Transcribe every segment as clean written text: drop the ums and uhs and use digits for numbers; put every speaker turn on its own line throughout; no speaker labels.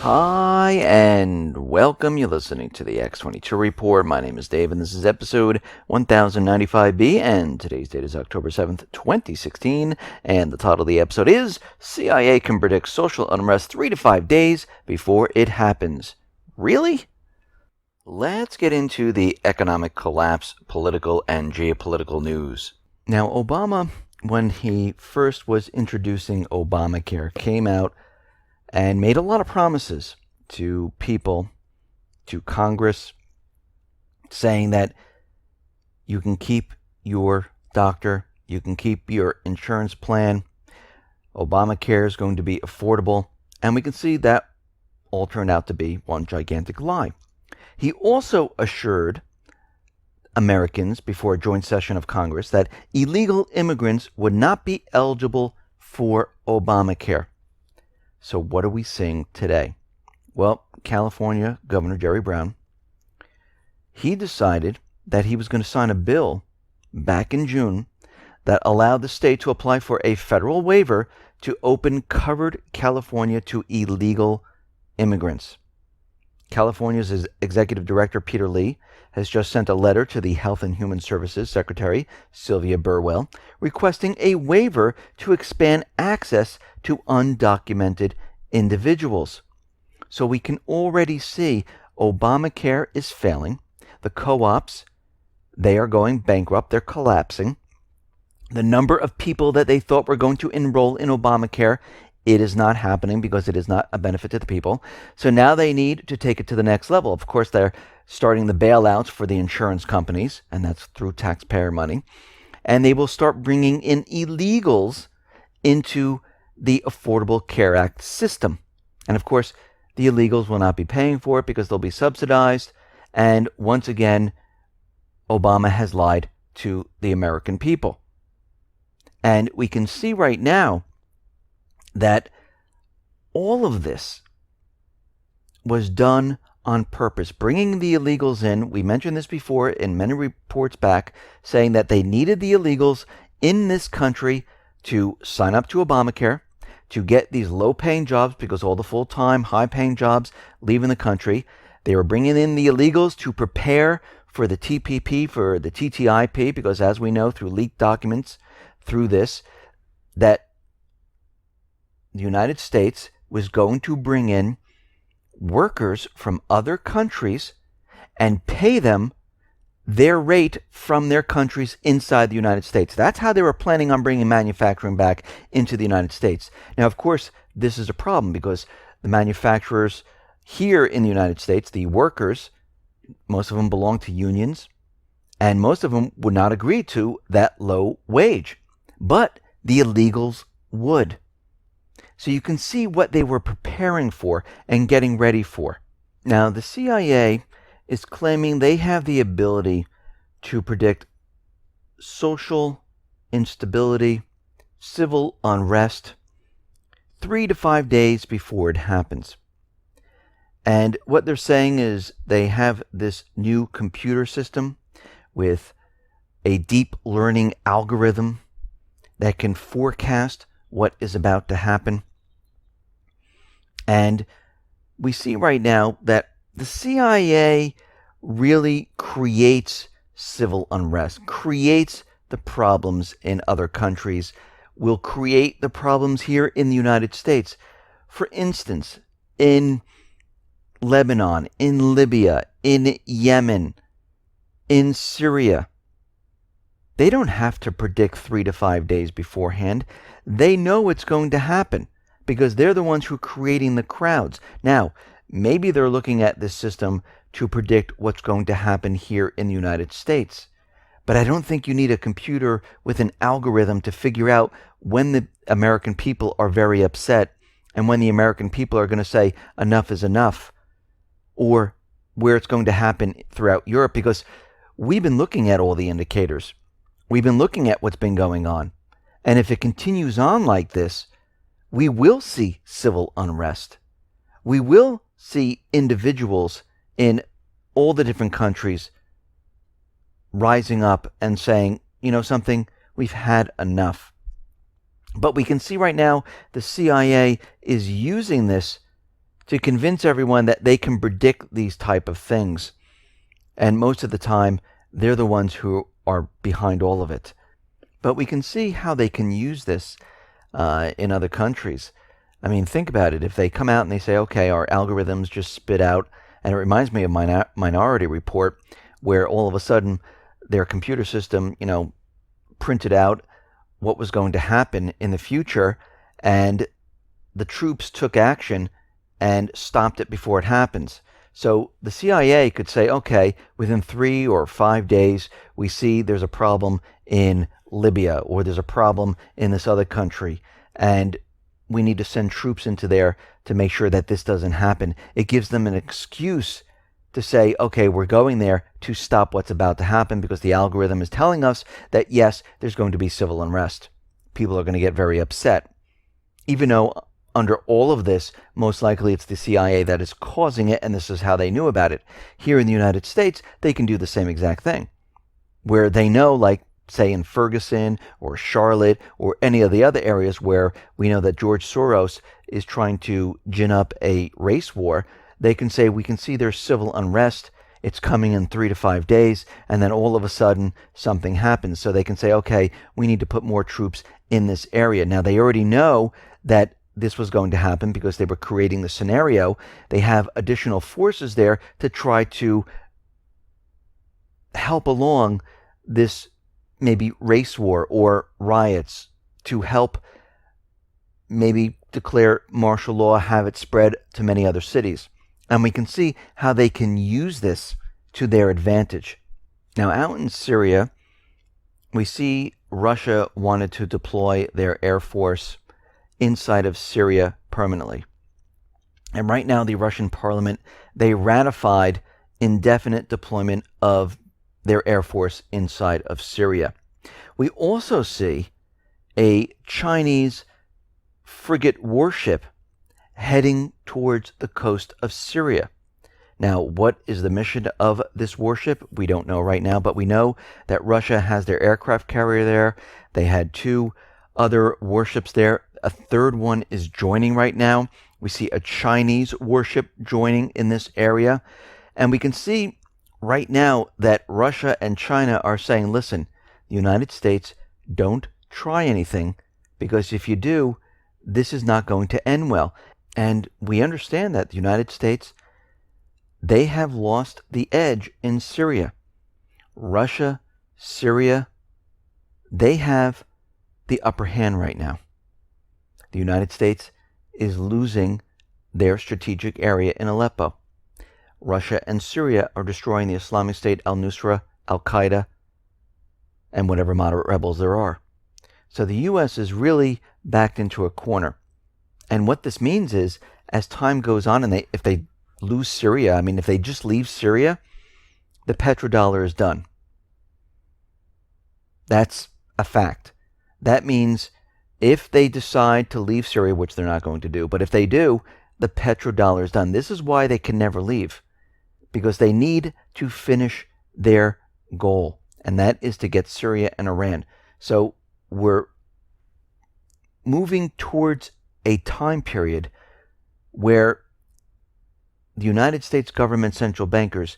Hi, and welcome. You're listening to the X22 Report. My name is Dave, and this is episode 1095B, and today's date is October 7th, 2016, and the title of the episode is CIA Can Predict Social Unrest 3 to 5 days Before It Happens. Really? Let's get into the economic collapse, political, and geopolitical news. Now, Obama, when he first was introducing Obamacare, came out and made a lot of promises to people, to Congress, saying that you can keep your doctor, you can keep your insurance plan, Obamacare is going to be affordable, and we can see that all turned out to be one gigantic lie. He also assured Americans before a joint session of Congress that illegal immigrants would not be eligible for Obamacare. So what are we seeing today? Well, California Governor Jerry Brown, he decided that he was going to sign a bill back in June that allowed the state to apply for a federal waiver to open covered California to illegal immigrants. California's executive director, Peter Lee, has just sent a letter to the Health and Human Services Secretary, Sylvia Burwell, requesting a waiver to expand access to undocumented individuals. So we can already see Obamacare is failing. The co-ops, they are going bankrupt. They're collapsing. The number of people that they thought were going to enroll in Obamacare, it is not happening because it is not a benefit to the people. So now they need to take it to the next level. Of course, they're starting the bailouts for the insurance companies, and that's through taxpayer money. And they will start bringing in illegals into the Affordable Care Act system. And of course, the illegals will not be paying for it because they'll be subsidized. And once again, Obama has lied to the American people. And we can see right now that all of this was done on purpose, bringing the illegals in. We mentioned this before in many reports back, saying that they needed the illegals in this country to sign up to Obamacare, to get these low-paying jobs because all the full-time, high-paying jobs leaving the country. They were bringing in the illegals to prepare for the TPP, for the TTIP, because as we know through leaked documents, through this, that the United States was going to bring in workers from other countries and pay them their rate from their countries inside the United States. That's how they were planning on bringing manufacturing back into the United States. Now, of course, this is a problem because the manufacturers here in the United States, the workers, most of them belong to unions, and most of them would not agree to that low wage. But the illegals would. So you can see what they were preparing for and getting ready for. Now, the CIA is claiming they have the ability to predict social instability, civil unrest, 3 to 5 days before it happens. And what they're saying is they have this new computer system with a deep learning algorithm that can forecast what is about to happen. And we see right now that the CIA really creates civil unrest, creates the problems in other countries, will create the problems here in the United States. For instance, in Lebanon, in Libya, in Yemen, in Syria, they don't have to predict 3 to 5 days beforehand. They know it's going to happen because they're the ones who are creating the crowds. Now, maybe they're looking at this system to predict what's going to happen here in the United States. But I don't think you need a computer with an algorithm to figure out when the American people are very upset and when the American people are going to say enough is enough, or where it's going to happen throughout Europe, because we've been looking at all the indicators. We've been looking at what's been going on. And if it continues on like this, we will see civil unrest. We will see individuals in all the different countries rising up and saying, you know something, we've had enough. But we can see right now the CIA is using this to convince everyone that they can predict these type of things. And most of the time, they're the ones who are behind all of it. But we can see how they can use this in other countries. I mean, think about it. If they come out and they say, okay, our algorithms just spit out, and it reminds me of Minority Report, where all of a sudden their computer system, printed out what was going to happen in the future, and the troops took action and stopped it before it happens. So the CIA could say, okay, within 3 or 5 days, we see there's a problem in Libya, or there's a problem in this other country, and we need to send troops into there to make sure that this doesn't happen. It gives them an excuse to say, okay, we're going there to stop what's about to happen, because the algorithm is telling us that, yes, there's going to be civil unrest. People are going to get very upset. Even though under all of this, most likely it's the CIA that is causing it, and this is how they knew about it. Here in the United States, they can do the same exact thing, where they know, like, say in Ferguson or Charlotte or any of the other areas where we know that George Soros is trying to gin up a race war, they can say, we can see there's civil unrest, it's coming in 3 to 5 days, and then all of a sudden something happens. So they can say, okay, we need to put more troops in this area. Now, they already know that this was going to happen because they were creating the scenario. They have additional forces there to try to help along this maybe race war or riots, to help maybe declare martial law, have it spread to many other cities. And we can see how they can use this to their advantage. Now, out in Syria, we see Russia wanted to deploy their air force inside of Syria permanently. And right now, the Russian parliament, they ratified indefinite deployment of their air force inside of Syria. We also see a Chinese frigate warship heading towards the coast of Syria. Now, what is the mission of this warship? We don't know right now, but we know that Russia has their aircraft carrier there. They had 2 other warships there. A third one is joining right now. We see a Chinese warship joining in this area. And we can see right now that Russia and China are saying, listen, the United States, don't try anything, because if you do, this is not going to end well. And we understand that the United States, they have lost the edge in Syria. Russia, Syria, they have the upper hand right now. The United States is losing their strategic area in Aleppo. Russia and Syria are destroying the Islamic State, al-Nusra, al-Qaeda, and whatever moderate rebels there are. So the U.S. is really backed into a corner. And what this means is, as time goes on, and if they lose Syria, if they just leave Syria, the petrodollar is done. That's a fact. That means if they decide to leave Syria, which they're not going to do, but if they do, the petrodollar is done. This is why they can never leave, because they need to finish their goal, and that is to get Syria and Iran. So we're moving towards a time period where the United States government central bankers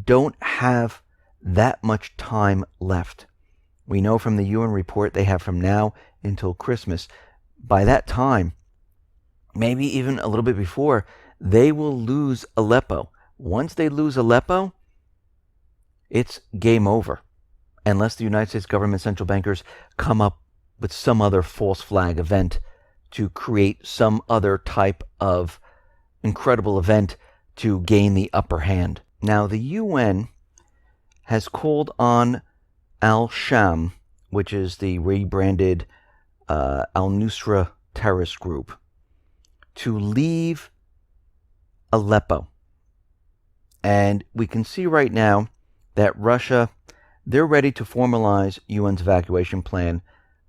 don't have that much time left. We know from the UN report they have from now until Christmas. By that time, maybe even a little bit before, they will lose Aleppo. Once they lose Aleppo, it's game over, unless the United States government central bankers come up with some other false flag event to create some other type of incredible event to gain the upper hand. Now, the UN has called on Al-Sham, which is the rebranded al-Nusra terrorist group, to leave Aleppo. And we can see right now that Russia, they're ready to formalize UN's evacuation plan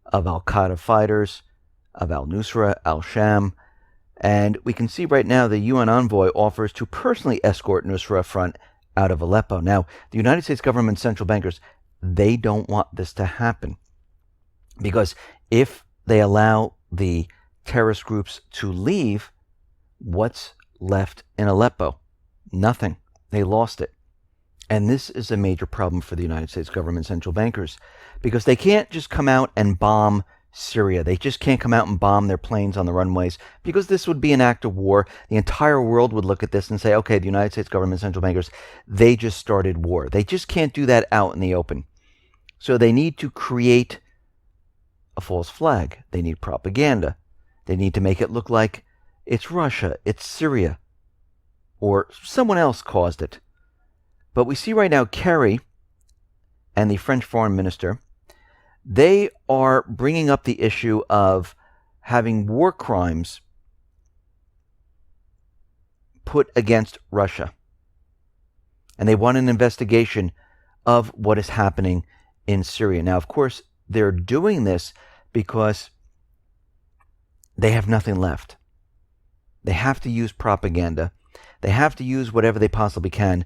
of al-Qaeda fighters, of al-Nusra, al-Sham. And we can see right now the UN envoy offers to personally escort Nusra Front out of Aleppo. Now, the United States government central bankers, they don't want this to happen, because if they allow the terrorist groups to leave, what's left in Aleppo? Nothing. They lost it. And this is a major problem for the United States government central bankers, because they can't just come out and bomb Syria. They just can't come out and bomb their planes on the runways, because this would be an act of war. The entire world would look at this and say, okay, the United States government central bankers, they just started war. They just can't do that out in the open. So they need to create a false flag. They need propaganda. They need to make it look like it's Russia, it's Syria, or someone else caused it. But we see right now Kerry and the French foreign minister, they are bringing up the issue of having war crimes put against Russia. And they want an investigation of what is happening in Syria. Now, of course, they're doing this because they have nothing left. They have to use propaganda. They have to use whatever they possibly can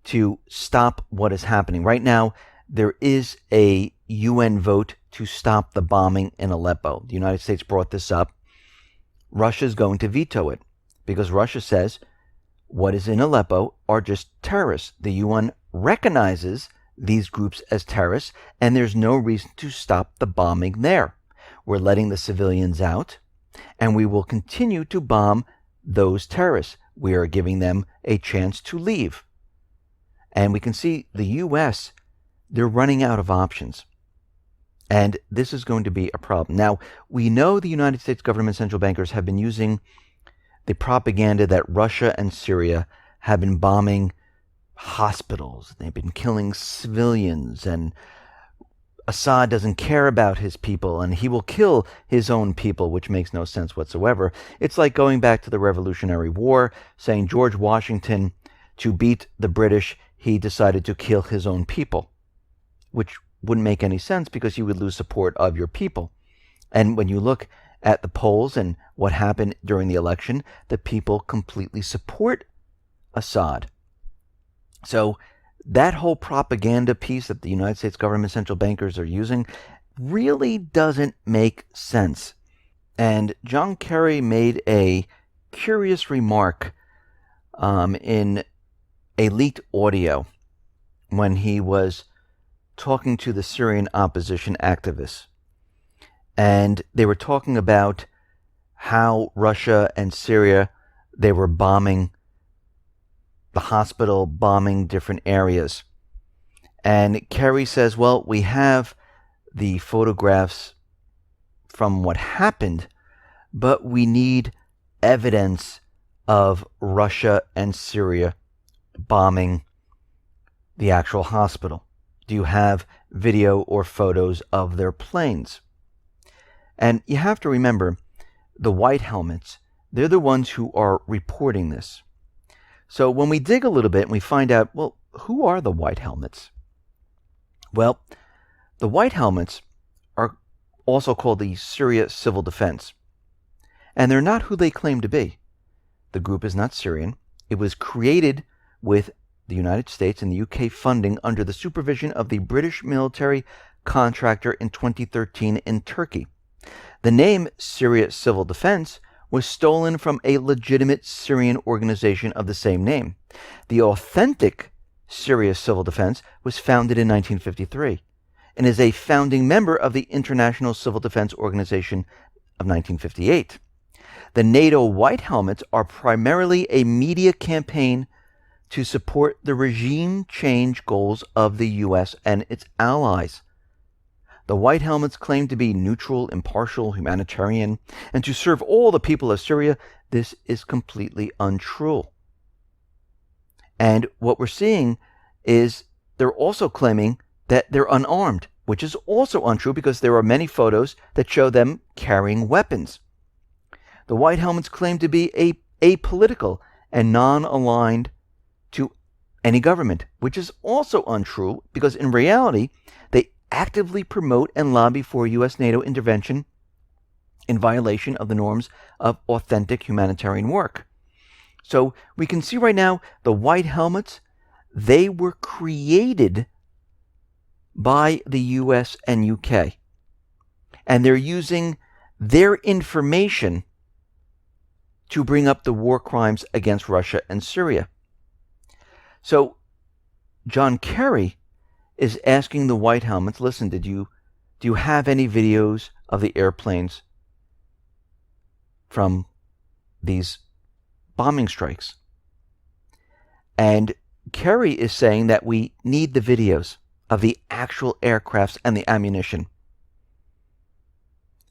to stop what is happening. Right now, there is a UN vote to stop the bombing in Aleppo. The United States brought this up. Russia is going to veto it because Russia says what is in Aleppo are just terrorists. The UN recognizes these groups as terrorists, and there's no reason to stop the bombing there. We're letting the civilians out, and we will continue to bomb those terrorists. We are giving them a chance to leave. And we can see the U.S., they're running out of options. And this is going to be a problem. Now, we know the United States government central bankers have been using the propaganda that Russia and Syria have been bombing hospitals. They've been killing civilians, and Assad doesn't care about his people, and he will kill his own people, which makes no sense whatsoever. It's like going back to the Revolutionary War, saying George Washington, to beat the British, he decided to kill his own people, which wouldn't make any sense because you would lose support of your people. And when you look at the polls and what happened during the election, the people completely support Assad. So that whole propaganda piece that the United States government central bankers are using really doesn't make sense. And John Kerry made a curious remark in a leaked audio when he was talking to the Syrian opposition activists. And they were talking about how Russia and Syria, they were bombing the hospital, bombing different areas. And Kerry says, well, we have the photographs from what happened, but we need evidence of Russia and Syria bombing the actual hospital. Do you have video or photos of their planes? And you have to remember, the white helmets, they're the ones who are reporting this. So when we dig a little bit and we find out, well, who are the white helmets? Well, the white helmets are also called the Syria Civil Defense. And they're not who they claim to be. The group is not Syrian. It was created with the United States and the UK funding under the supervision of the British military contractor in 2013 in Turkey. The name Syria Civil Defense was stolen from a legitimate Syrian organization of the same name. The authentic Syria Civil Defense was founded in 1953 and is a founding member of the International Civil Defense Organization of 1958. The NATO White Helmets are primarily a media campaign to support the regime change goals of the U.S. and its allies. The White Helmets claim to be neutral, impartial, humanitarian, and to serve all the people of Syria. This is completely untrue. And what we're seeing is they're also claiming that they're unarmed, which is also untrue because there are many photos that show them carrying weapons. The White Helmets claim to be apolitical and non-aligned to any government, which is also untrue because in reality, they actively promote and lobby for U.S. NATO intervention in violation of the norms of authentic humanitarian work. So we can see right now the White Helmets, they were created by the U.S. and U.K. And they're using their information to bring up the war crimes against Russia and Syria. So John Kerry is asking the White Helmets, listen, do you have any videos of the airplanes from these bombing strikes? And Kerry is saying that we need the videos of the actual aircrafts and the ammunition.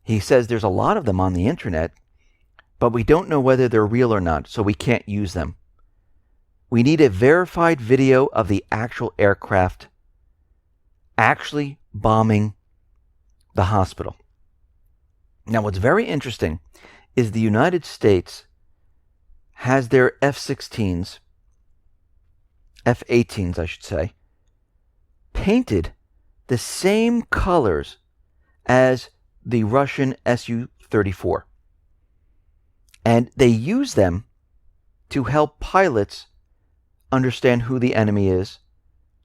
He says there's a lot of them on the internet, but we don't know whether they're real or not, so we can't use them. We need a verified video of the actual aircraft actually bombing the hospital. Now, what's very interesting is the United States has their F-16s, F-18s, I should say, painted the same colors as the Russian Su-34. And they use them to help pilots understand who the enemy is,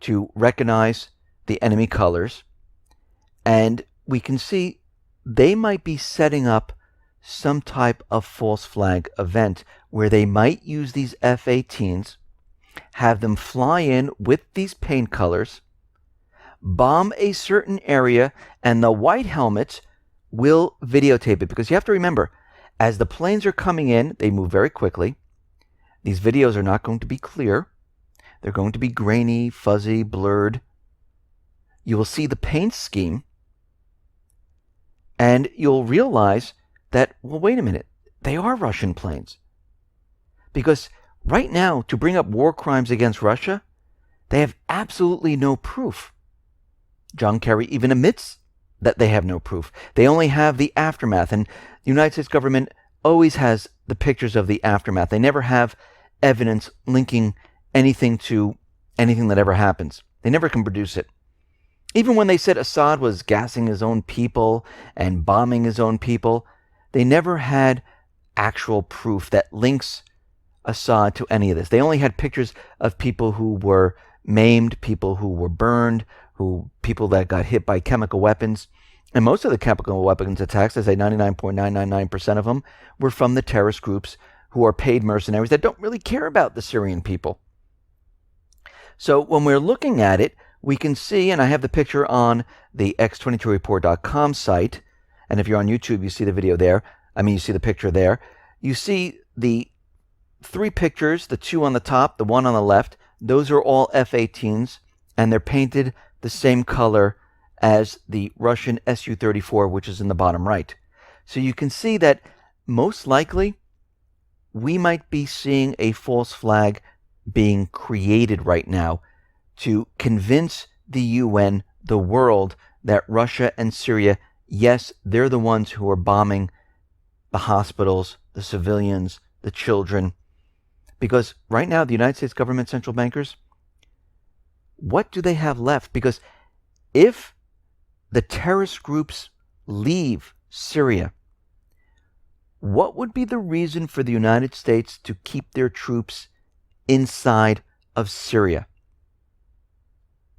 to recognize the enemy colors. And we can see they might be setting up some type of false flag event where they might use these F-18s, have them fly in with these paint colors, bomb a certain area, and the White Helmets will videotape it. Because you have to remember, as the planes are coming in, they move very quickly. These videos are not going to be clear. They're going to be grainy, fuzzy, blurred. You will see the paint scheme, and you'll realize that, well, wait a minute, they are Russian planes. Because right now, to bring up war crimes against Russia, they have absolutely no proof. John Kerry even admits that they have no proof. They only have the aftermath, and the United States government always has the pictures of the aftermath. They never have evidence linking anything to anything that ever happens. They never can produce it. Even when they said Assad was gassing his own people and bombing his own people, they never had actual proof that links Assad to any of this. They only had pictures of people who were maimed, people who were burned, people that got hit by chemical weapons. And most of the chemical weapons attacks, I say 99.999% of them, were from the terrorist groups who are paid mercenaries that don't really care about the Syrian people. So when we're looking at it, we can see, and I have the picture on the X22Report.com site, and if you're on YouTube, you see the video there. You see the picture there. You see the three pictures, the two on the top, the one on the left. Those are all F-18s, and they're painted the same color as the Russian Su-34, which is in the bottom right. So you can see that most likely we might be seeing a false flag being created right now to convince the UN, the world, that Russia and Syria, yes, they're the ones who are bombing the hospitals, the civilians, the children. Because right now, the United States government central bankers, what do they have left? Because if the terrorist groups leave Syria, what would be the reason for the United States to keep their troops inside of Syria?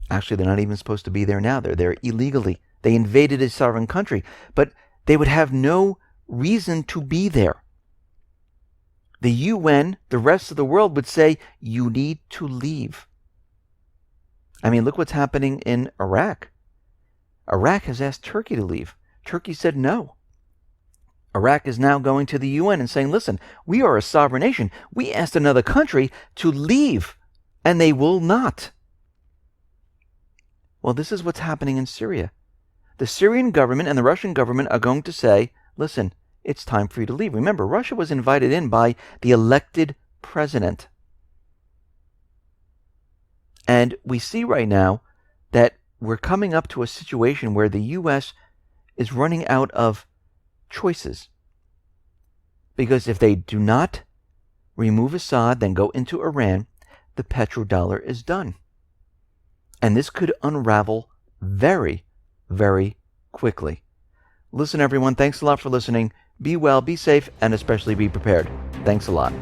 Actually, they're not even supposed to be there now. They're there illegally. They invaded a sovereign country, but they would have no reason to be there. The UN, the rest of the world would say, you need to leave. Look what's happening in Iraq. Iraq has asked Turkey to leave. Turkey said no. Iraq is now going to the UN and saying, listen, we are a sovereign nation. We asked another country to leave, and they will not. Well, this is what's happening in Syria. The Syrian government and the Russian government are going to say, listen, it's time for you to leave. Remember, Russia was invited in by the elected president. And we see right now that we're coming up to a situation where the U.S. is running out of choices. Because if they do not remove Assad, then go into Iran, the petrodollar is done. And this could unravel very, very quickly. Listen, everyone, thanks a lot for listening. Be well, be safe, and especially be prepared. Thanks a lot.